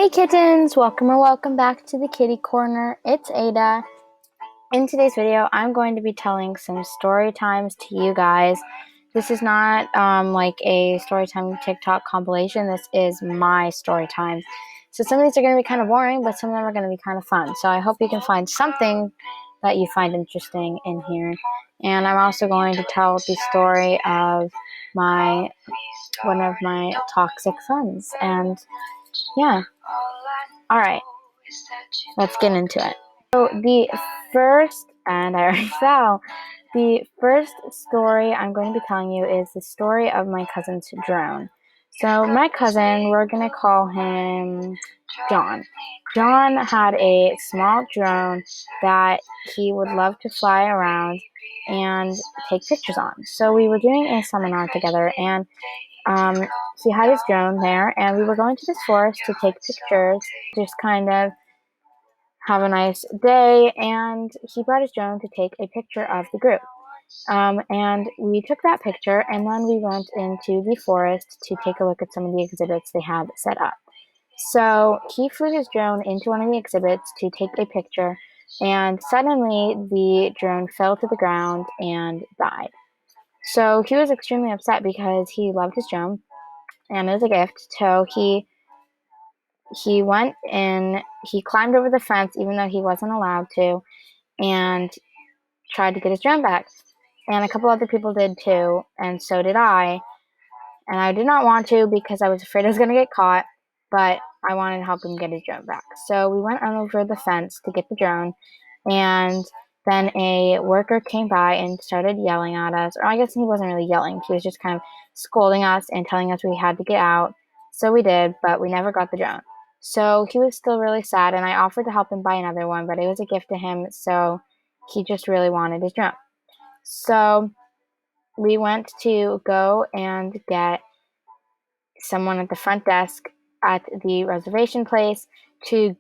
Hey kittens, welcome or welcome back to the kitty corner. It's Ada. In today's video, I'm going to be telling some story times to you guys. This is not like a story time TikTok compilation. This is my story time. So some of these are going to be kind of boring, but some of them are going to be kind of fun. So I hope you can find something that you find interesting in here. And I'm also going to tell the story of one of my toxic friends. And yeah. All right, let's get into it. So the first, and I already fell, the first story I'm going to be telling you is the story of my cousin's drone. So my cousin, we're going to call him John. John had a small drone that he would love to fly around and take pictures on. So we were doing a seminar together, and he had his drone there, and we were going to this forest to take pictures, just kind of have a nice day, and he brought his drone to take a picture of the group. And we took that picture, and then we went into the forest to take a look at some of the exhibits they had set up. So he flew his drone into one of the exhibits to take a picture, and suddenly the drone fell to the ground and died. So he was extremely upset because he loved his drone, and it was a gift. So he went in, he climbed over the fence even though he wasn't allowed to, and tried to get his drone back. And a couple other people did too, and so did I. And I did not want to because I was afraid I was going to get caught, but I wanted to help him get his drone back. So we went on over the fence to get the drone, and then a worker came by and started yelling at us. Or I guess he wasn't really yelling. He was just kind of scolding us and telling us we had to get out. So we did, but we never got the drone. So he was still really sad, and I offered to help him buy another one, but it was a gift to him, so he just really wanted his drone. So we went to go and get someone at the front desk at the reservation place to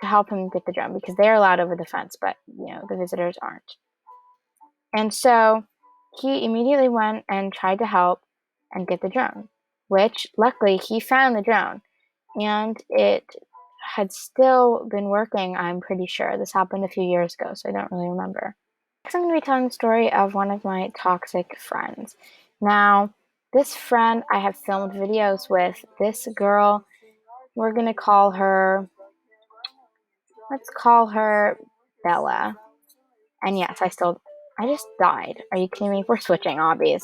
help him get the drone, because they're allowed over the fence, but the visitors aren't. And so he immediately went and tried to help and get the drone, which luckily he found the drone, and it had still been working, I'm pretty sure. This happened a few years ago, so I don't really remember. Next, I'm going to be telling the story of one of my toxic friends. Now, this friend I have filmed videos with. This girl, we're going to call her, let's call her Bella. And yes, I just died. Are you kidding me? We're switching Obbies.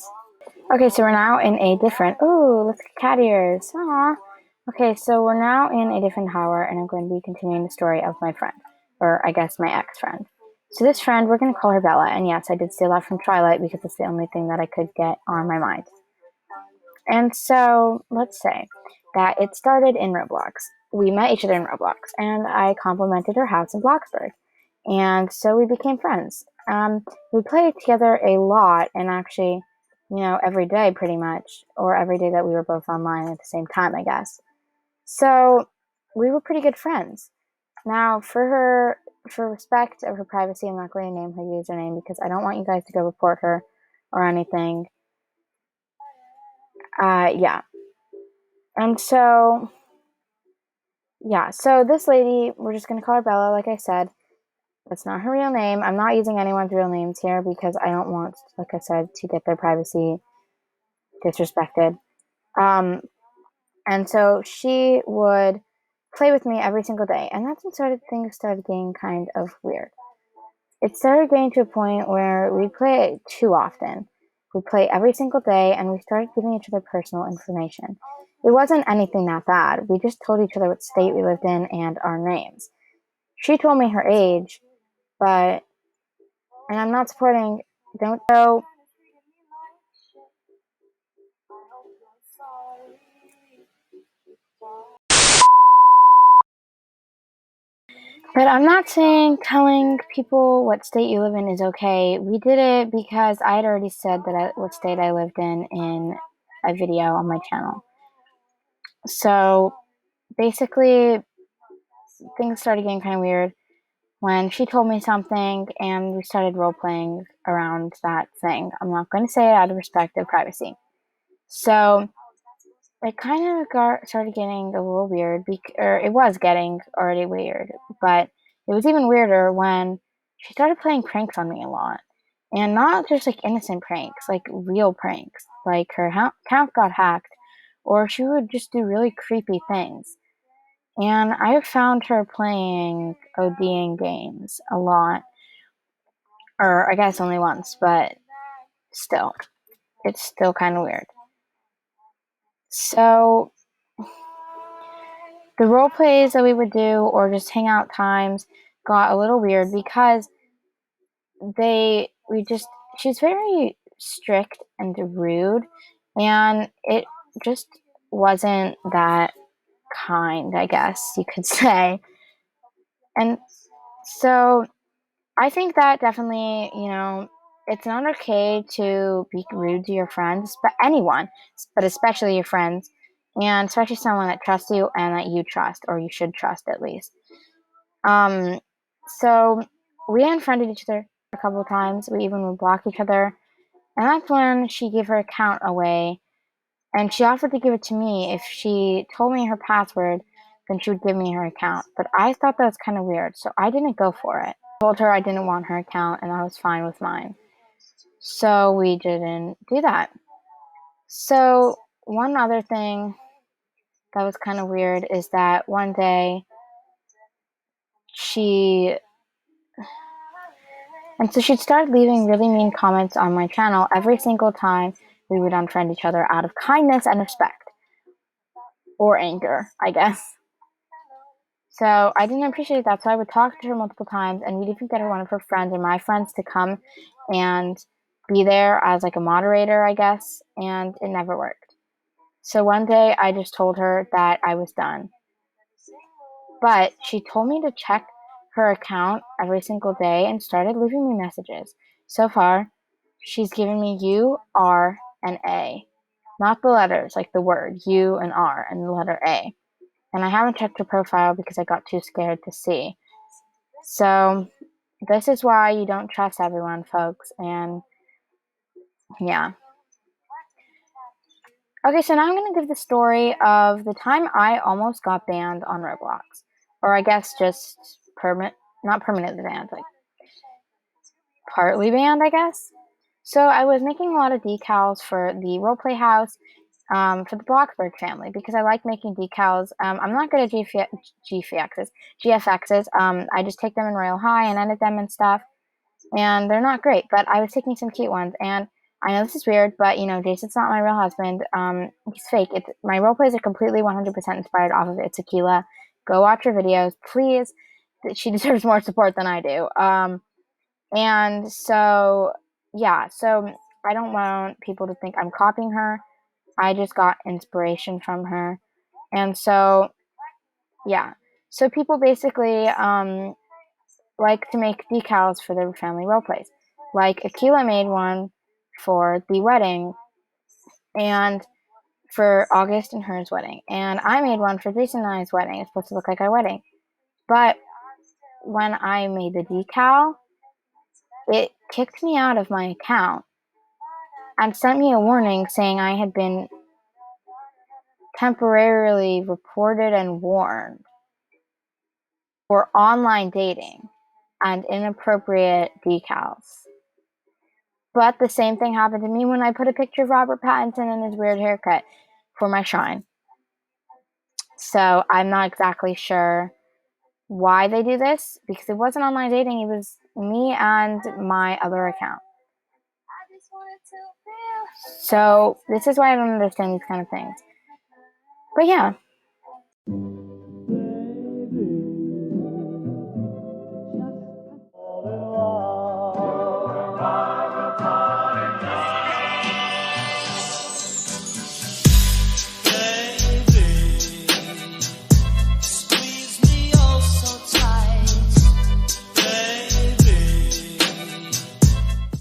Okay, so we're now in a different, look at cat ears. Aww. Okay, so we're now in a different tower, and I'm going to be continuing the story of my friend, or I guess my ex-friend. So this friend, we're going to call her Bella, and yes, I did steal that from Twilight because it's the only thing that I could get on my mind. And so, let's say that it started in Roblox. We met each other in Roblox, and I complimented her house in Bloxburg. And so we became friends. We played together a lot, and actually, every day pretty much, or every day that we were both online at the same time, I guess. So we were pretty good friends. Now, for respect of her privacy, I'm not going to name her username because I don't want you guys to go report her or anything. Yeah. And so, yeah. So this lady, we're just going to call her Bella, like I said. That's not her real name. I'm not using anyone's real names here because I don't want, like I said, to get their privacy disrespected. And so she would play with me every single day, and that's when things started getting kind of weird. It started getting to a point where we play too often. We play every single day, and we started giving each other personal information. It wasn't anything that bad. We just told each other what state we lived in and our names. She told me her age, and I'm not supporting, don't know. But I'm not saying telling people what state you live in is okay. We did it because I had already said what state I lived in a video on my channel. So basically, things started getting kind of weird when she told me something and we started role-playing around that thing. I'm not going to say it out of respect of privacy. So it kind of started getting a little weird, or it was getting already weird, but it was even weirder when she started playing pranks on me a lot. And not just like innocent pranks, like real pranks. Like her account got hacked, or she would just do really creepy things. And I found her playing ODing games a lot, or I guess only once, but still, it's still kind of weird. So the role plays that we would do, or just hangout times, got a little weird because she's very strict and rude, and it just wasn't that kind, I guess you could say. And so I think that definitely, it's not okay to be rude to your friends, but anyone, but especially your friends, and especially someone that trusts you and that you trust, or you should trust at least. So we unfriended each other a couple of times. We even would block each other. And that's when she gave her account away. And she offered to give it to me. If she told me her password, then she would give me her account. But I thought that was kind of weird, so I didn't go for it. I told her I didn't want her account and I was fine with mine. So we didn't do that. So one other thing that was kind of weird is that one day she'd start leaving really mean comments on my channel every single time we would unfriend each other out of kindness and respect. Or anger, I guess. So I didn't appreciate that, so I would talk to her multiple times, and we'd even get her one of her friends or my friends to come and be there as like a moderator, I guess, and it never worked. So one day I just told her that I was done. But she told me to check her account every single day and started leaving me messages. So far, she's given me U, R, and A. Not the letters, like the word U and R and the letter A. And I haven't checked her profile because I got too scared to see. So this is why you don't trust everyone, folks. And yeah. Okay, so now I'm going to give the story of the time I almost got banned on Roblox. Or I guess just not permanently banned, like partly banned, I guess. So I was making a lot of decals for the roleplay house, for the Bloxburg family, because I like making decals. I'm not good at GFXs. I just take them in Royal High and edit them and stuff, and they're not great, but I was taking some cute ones, and I know this is weird, but, Jason's not my real husband. He's fake. My roleplays are completely 100% inspired off of It's Aquila. Go watch her videos, please. She deserves more support than I do. And so, yeah, so I don't want people to think I'm copying her. I just got inspiration from her. And so, yeah. So people basically like to make decals for their family roleplays. Like Aquila made one for the wedding and for August and hers wedding. And I made one for Jason and I's wedding. It's supposed to look like our wedding. But when I made the decal, it kicked me out of my account and sent me a warning saying I had been temporarily reported and warned for online dating and inappropriate decals. But the same thing happened to me when I put a picture of Robert Pattinson and his weird haircut for my shrine. So I'm not exactly sure why they do this, because it wasn't online dating. It was me and my other account. So this is why I don't understand these kind of things. But yeah,